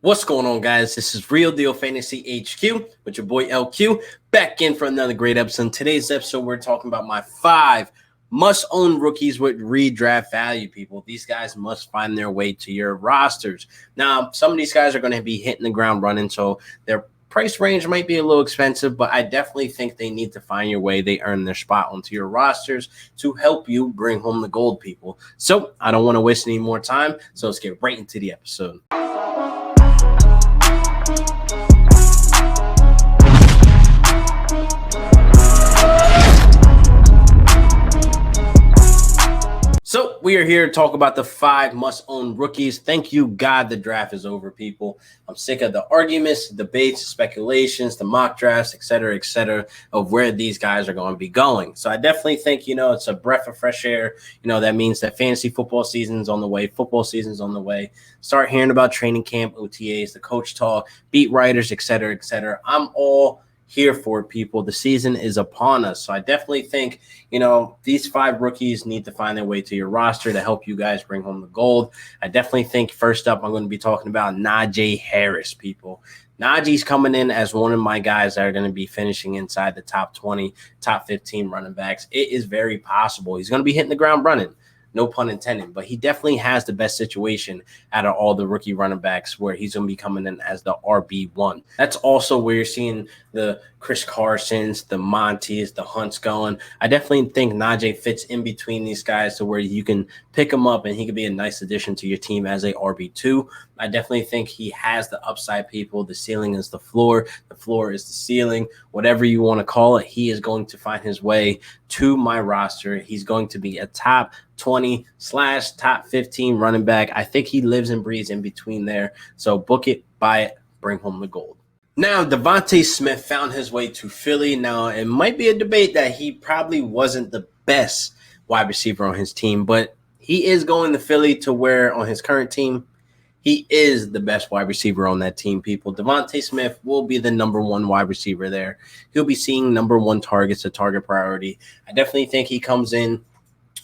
What's going on, guys? This is Real Deal Fantasy HQ with your boy LQ back in for another great episode. In today's episode, we're talking about my 5 must-own rookies with redraft value, people. These guys must find their way to your rosters. Now, some of these guys are going to be hitting the ground running, so their price range might be a little expensive, but I definitely think they need to find your way. They earn their spot onto your rosters to help you bring home the gold, people. So I don't want to waste any more time, so let's get right into the episode. So we are here to talk about the 5 must-own rookies. Thank you, God, the draft is over, people. I'm sick of the arguments, debates, speculations, the mock drafts, et cetera, of where these guys are going to be going. So I definitely think, it's a breath of fresh air. That means that fantasy football season's on the way. Football season's on the way. Start hearing about training camp, OTAs, the coach talk, beat writers, et cetera. I'm all here for it, people. The season is upon us. So I definitely think, these 5 rookies need to find their way to your roster to help you guys bring home the gold. I definitely think first up, I'm going to be talking about Najee Harris, people. Najee's coming in as one of my guys that are going to be finishing inside the top 20, top 15 running backs. It is very possible. He's going to be hitting the ground running. No pun intended, but he definitely has the best situation out of all the rookie running backs where he's going to be coming in as the RB1. That's also where you're seeing the Chris Carsons, the Montes, the Hunts going. I definitely think Najee fits in between these guys to where you can pick him up and he could be a nice addition to your team as a RB2. I definitely think he has the upside, people. The ceiling is the floor. The floor is the ceiling. Whatever you want to call it, he is going to find his way to my roster. He's going to be a top 20/top 15 running back. I think he lives and breathes in between there. So book it, buy it, bring home the gold. Now, Devonta Smith found his way to Philly. Now, it might be a debate that he probably wasn't the best wide receiver on his team, but he is going to Philly to where on his current team, he is the best wide receiver on that team, people. Devonta Smith will be the number 1 wide receiver there. He'll be seeing number 1 targets, a target priority. I definitely think he comes in.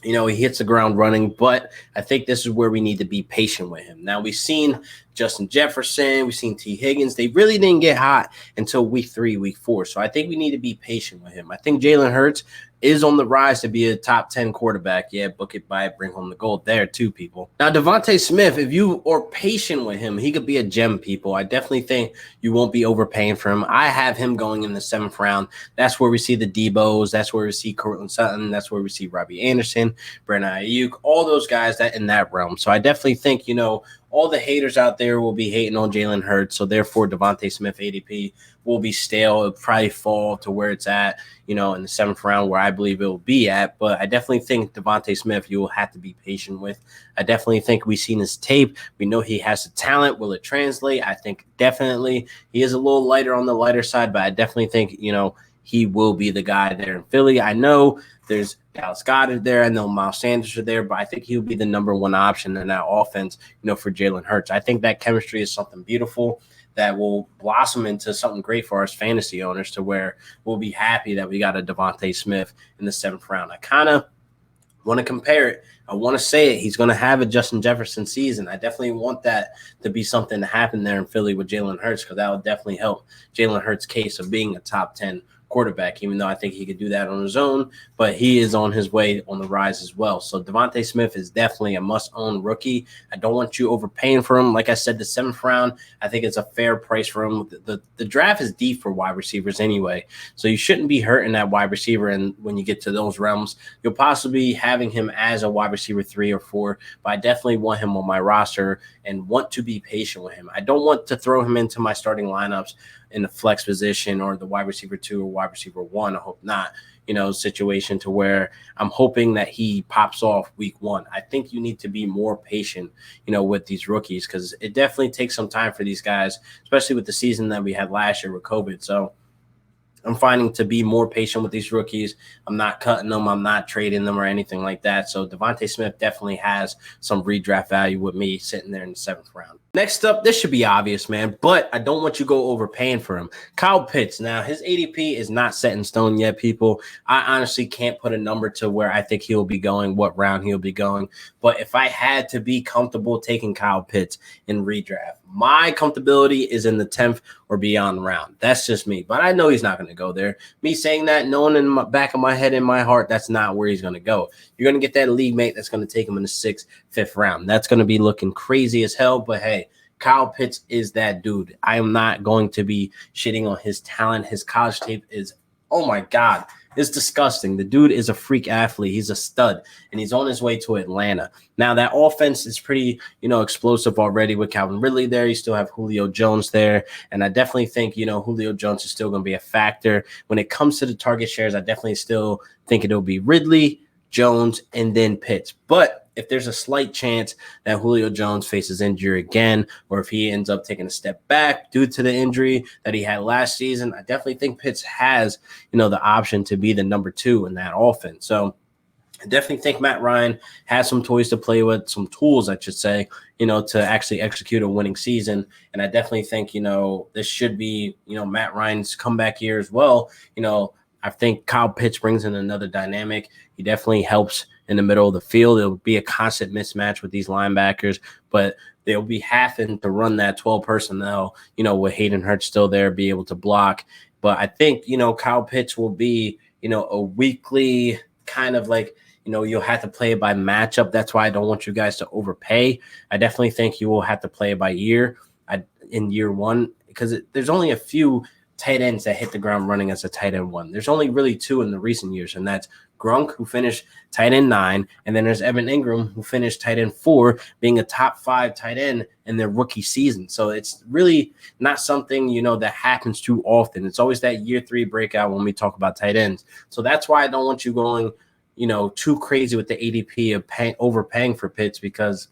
He hits the ground running, but I think this is where we need to be patient with him. Now, we've seen Justin Jefferson, we've seen T. Higgins. They really didn't get hot until week 3, week 4. So I think we need to be patient with him. I think Jalen Hurts is on the rise to be a top 10 quarterback. Yeah, book it, buy it, bring home the gold there too, people. Now, Devonta Smith, if you are patient with him, he could be a gem, people. I definitely think you won't be overpaying for him. I have him going in the 7th round. That's where we see the Debos. That's where we see Cortland Sutton. That's where we see Robbie Anderson, Brandon Ayuk, all those guys that in that realm. So I definitely think, all the haters out there will be hating on Jalen Hurts. So therefore, Devonta Smith ADP will be stale. It'll probably fall to where it's at, in the 7th round where I believe it will be at. But I definitely think Devonta Smith, you will have to be patient with. I definitely think we've seen his tape. We know he has the talent. Will it translate? I think definitely he is a little lighter on the lighter side, but I definitely think, he will be the guy there in Philly. I know there's Dallas Goedert there. I know Miles Sanders are there, but I think he'll be the number 1 option in that offense, for Jalen Hurts. I think that chemistry is something beautiful that will blossom into something great for us fantasy owners to where we'll be happy that we got a Devonta Smith in the 7th round. I kind of want to compare it. I want to say it. He's going to have a Justin Jefferson season. I definitely want that to be something to happen there in Philly with Jalen Hurts because that will definitely help Jalen Hurts' case of being a top 10 quarterback, even though I think he could do that on his own, but he is on his way on the rise as well. So Devonta Smith is definitely a must-own rookie. I don't want you overpaying for him. Like I said, the 7th round, I think it's a fair price for him. The draft is deep for wide receivers anyway, so you shouldn't be hurting that wide receiver. And when you get to those realms, you'll possibly be having him as a wide receiver 3 or 4, but I definitely want him on my roster and want to be patient with him. I don't want to throw him into my starting lineups in the flex position or the wide receiver 2 or wide receiver 1. I hope not, situation to where I'm hoping that he pops off week 1. I think you need to be more patient, with these rookies because it definitely takes some time for these guys, especially with the season that we had last year with COVID. So I'm finding to be more patient with these rookies. I'm not cutting them. I'm not trading them or anything like that. So Devonta Smith definitely has some redraft value with me sitting there in the 7th round. Next up, this should be obvious, man, but I don't want you to go overpaying for him. Kyle Pitts. Now, his ADP is not set in stone yet, people. I honestly can't put a number to where I think he'll be going, what round he'll be going. But if I had to be comfortable taking Kyle Pitts in redraft, my comfortability is in the 10th or beyond round. That's just me. But I know he's not going to go there. Me saying that, knowing in the back of my head, in my heart, that's not where he's going to go. You're going to get that league mate that's going to take him in the 6th, 5th round. That's going to be looking crazy as hell. But hey, Kyle Pitts is that dude. I am not going to be shitting on his talent. His college tape is, oh my God, it's disgusting. The dude is a freak athlete. He's a stud, and he's on his way to Atlanta. Now, that offense is pretty, explosive already with Calvin Ridley there. You still have Julio Jones there, and I definitely think, Julio Jones is still going to be a factor. When it comes to the target shares, I definitely still think it'll be Ridley, Jones, and then Pitts. But if there's a slight chance that Julio Jones faces injury again, or if he ends up taking a step back due to the injury that he had last season, I definitely think Pitts has, the option to be the number 2 in that offense. So I definitely think Matt Ryan has some toys to play with, some tools, I should say, to actually execute a winning season. And I definitely think, this should be, Matt Ryan's comeback year as well. I think Kyle Pitts brings in another dynamic. He definitely helps in the middle of the field. It'll be a constant mismatch with these linebackers, but they'll be having to run that 12 personnel, with Hayden Hurst still there, be able to block. But I think, Kyle Pitts will be, a weekly kind of like, you'll have to play it by matchup. That's why I don't want you guys to overpay. I definitely think you will have to play it by year in year one, because there's only a few tight ends that hit the ground running as a tight end 1. There's only really 2 in the recent years, and that's Gronk, who finished tight end 9, and then there's Evan Ingram, who finished tight end 4, being a top 5 tight end in their rookie season. So it's really not something, that happens too often. It's always that year 3 breakout when we talk about tight ends. So that's why I don't want you going, too crazy with the ADP of overpaying for Pitts, because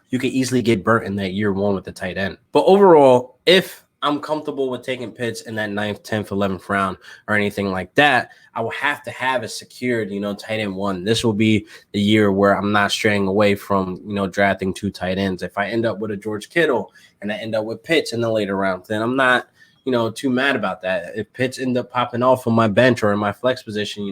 you could easily get burnt in that year 1 with the tight end. But overall, if I'm comfortable with taking Pitts in that 9th, 10th, 11th round or anything like that, I will have to have a secured, tight end 1. This will be the year where I'm not straying away from, drafting 2 tight ends. If I end up with a George Kittle and I end up with Pitts in the later rounds, then I'm not, too mad about that. If Pitts end up popping off on my bench or in my flex position,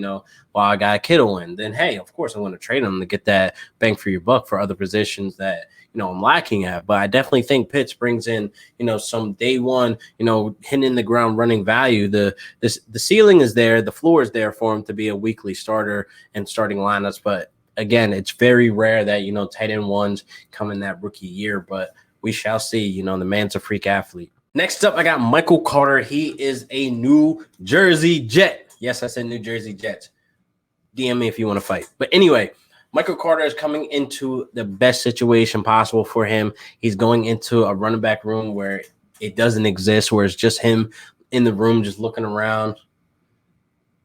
while I got Kittle in, then hey, of course I'm going to trade him to get that bang for your buck for other positions that, I'm lacking at. But I definitely think Pitts brings in, some day one, hitting the ground running value. The ceiling is there, the floor is there for him to be a weekly starter and starting lineups. But again, it's very rare that, tight end 1s come in that rookie year. But we shall see. The man's a freak athlete. Next up, I got Michael Carter. He is a New Jersey Jet. Yes, I said New Jersey Jets. DM me if you want to fight. But anyway, Michael Carter is coming into the best situation possible for him. He's going into a running back room where it doesn't exist, where it's just him in the room just looking around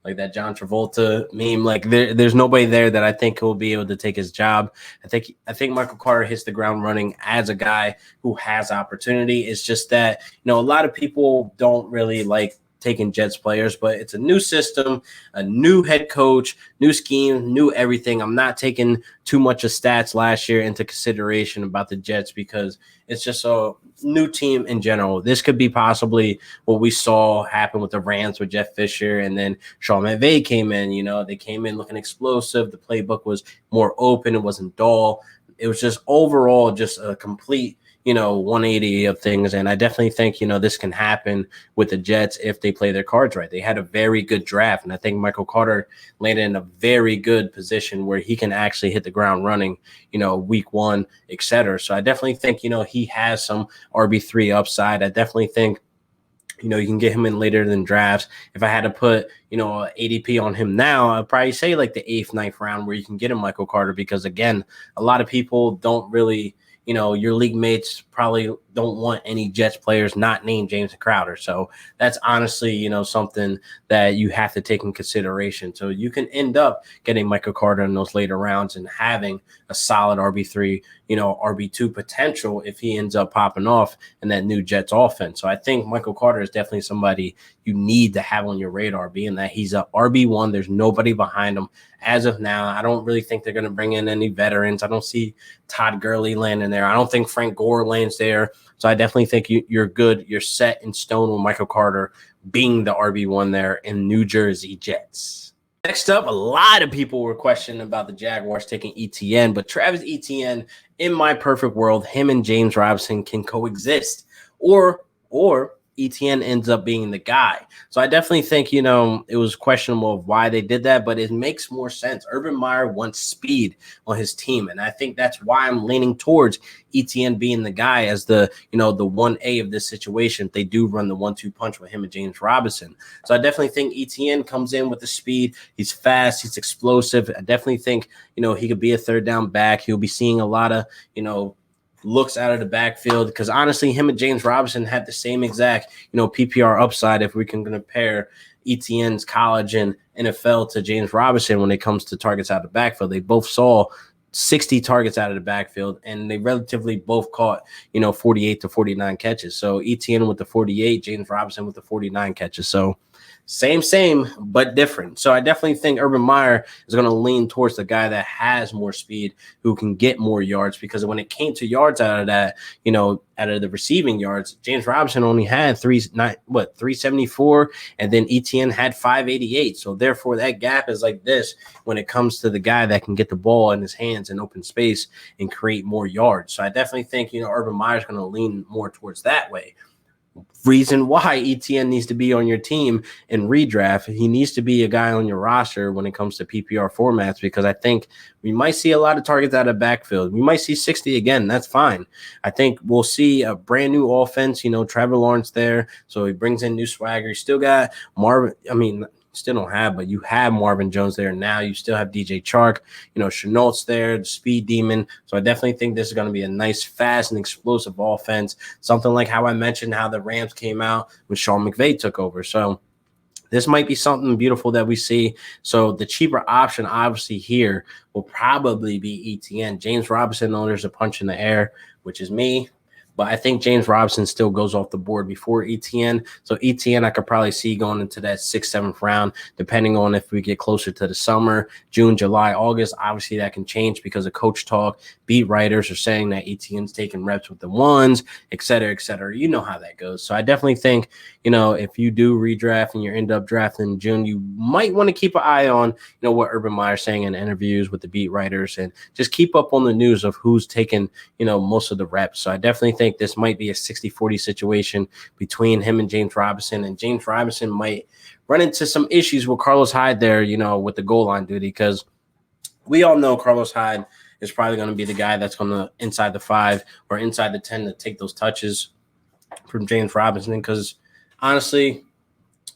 like that John Travolta meme. Like there's nobody there that I think will be able to take his job. I think Michael Carter hits the ground running as a guy who has opportunity. It's just that, a lot of people don't really like taking Jets players, but it's a new system, a new head coach, new scheme, new everything. I'm not taking too much of stats last year into consideration about the Jets because it's just a new team in general. This could be possibly what we saw happen with the Rams with Jeff Fisher, and then Sean McVay came in. They came in looking explosive. The playbook was more open. It wasn't dull. It was just overall just a complete 180 of things. And I definitely think, this can happen with the Jets if they play their cards right. They had a very good draft. And I think Michael Carter landed in a very good position where he can actually hit the ground running, week 1, et cetera. So I definitely think, he has some RB3 upside. I definitely think, you can get him in later than drafts. If I had to put, ADP on him now, I'd probably say like the 8th, 9th round where you can get him Michael Carter, because again, a lot of people don't really, your league mates probably don't want any Jets players not named James Crowder. So that's honestly, something that you have to take in consideration. So you can end up getting Michael Carter in those later rounds and having a solid RB3, RB2 potential if he ends up popping off in that new Jets offense. So I think Michael Carter is definitely somebody you need to have on your radar, being that he's a RB1. There's nobody behind him as of now. I don't really think they're going to bring in any veterans. I don't see Todd Gurley landing there. I don't think Frank Gore lands there. So I definitely think you're good. You're set in stone with Michael Carter being the RB1 there in New Jersey Jets. Next up, a lot of people were questioning about the Jaguars taking Etienne, but Travis Etienne, in my perfect world, him and James Robinson can coexist, or Etienne ends up being the guy. So I definitely think, it was questionable of why they did that, but it makes more sense. Urban Meyer wants speed on his team, and I think that's why I'm leaning towards Etienne being the guy as the 1A of this situation. They do run the 1-2 punch with him and James Robinson. So I definitely think Etienne comes in with the speed. He's fast. He's explosive. I definitely think, he could be a third down back. He'll be seeing a lot of, looks out of the backfield, because honestly, him and James Robinson had the same exact, PPR upside if we can compare Etienne's college and NFL to James Robinson when it comes to targets out of the backfield. They both saw 60 targets out of the backfield, and they relatively both caught, 48 to 49 catches. So Etienne with the 48, James Robinson with the 49 catches. So same, but different. So I definitely think Urban Meyer is going to lean towards the guy that has more speed, who can get more yards, because when it came to yards out of that, out of the receiving yards, James Robinson only had 374, and then Etienne had 588. So therefore that gap is like this when it comes to the guy that can get the ball in his hands in open space and create more yards. So I definitely think, Urban Meyer is going to lean more towards that way. Reason why Etienne needs to be on your team in redraft. He needs to be a guy on your roster when it comes to PPR formats, because I think we might see a lot of targets out of backfield. We might see 60 again. That's fine. I think we'll see a brand new offense. Trevor Lawrence there, so he brings in new swagger. You still got still don't have, but you have Marvin Jones there now. You still have DJ Chark, Chenault's there, the speed demon. So I definitely think this is going to be a nice, fast, and explosive offense. Something like how I mentioned how the Rams came out when Sean McVay took over. So this might be something beautiful that we see. So the cheaper option, obviously, here will probably be Etienne. James Robinson, there's a punch in the air, which is me. But I think James Robinson still goes off the board before Etienne. So Etienne, I could probably see going into that 6th, 7th round, depending on if we get closer to the summer, June, July, August. Obviously, that can change because of coach talk. Beat writers are saying that Etienne's taking reps with the ones, et cetera, et cetera. You know how that goes. So I definitely think, if you do redraft and you end up drafting in June, you might want to keep an eye on, what Urban Meyer's saying in interviews with the beat writers, and just keep up on the news of who's taking, most of the reps. So I definitely think this might be a 60-40 situation between him and James Robinson might run into some issues with Carlos Hyde there, with the goal line duty, because we all know Carlos Hyde is probably going to be the guy that's going to inside the 5 or inside the 10 to take those touches from James Robinson, because honestly,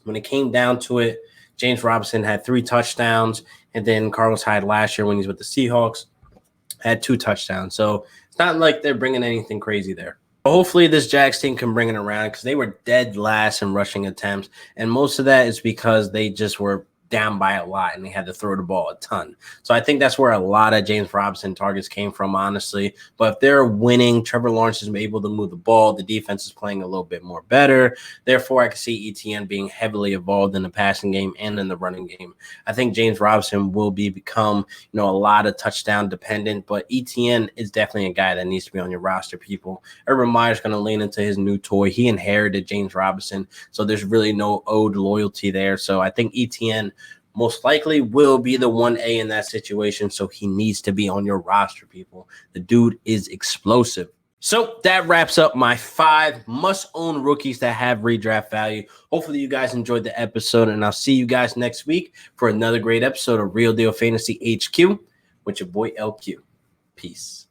when it came down to it, James Robinson had 3 touchdowns, and then Carlos Hyde last year when he's with the Seahawks had 2 touchdowns. So it's not like they're bringing anything crazy there. Hopefully this Jags team can bring it around, because they were dead last in rushing attempts, and most of that is because they just were down by a lot and they had to throw the ball a ton. So I think that's where a lot of James Robinson targets came from, honestly. But if they're winning, Trevor Lawrence is able to move the ball. The defense is playing a little bit more better. Therefore, I can see Etienne being heavily involved in the passing game and in the running game. I think James Robinson will become, a lot of touchdown dependent, but Etienne is definitely a guy that needs to be on your roster, people. Urban Meyer's going to lean into his new toy. He inherited James Robinson, so there's really no owed loyalty there. So I think Etienne most likely will be the 1A in that situation, so he needs to be on your roster, people. The dude is explosive. So that wraps up my 5 must-own rookies that have redraft value. Hopefully you guys enjoyed the episode, and I'll see you guys next week for another great episode of Real Deal Fantasy HQ with your boy LQ. Peace.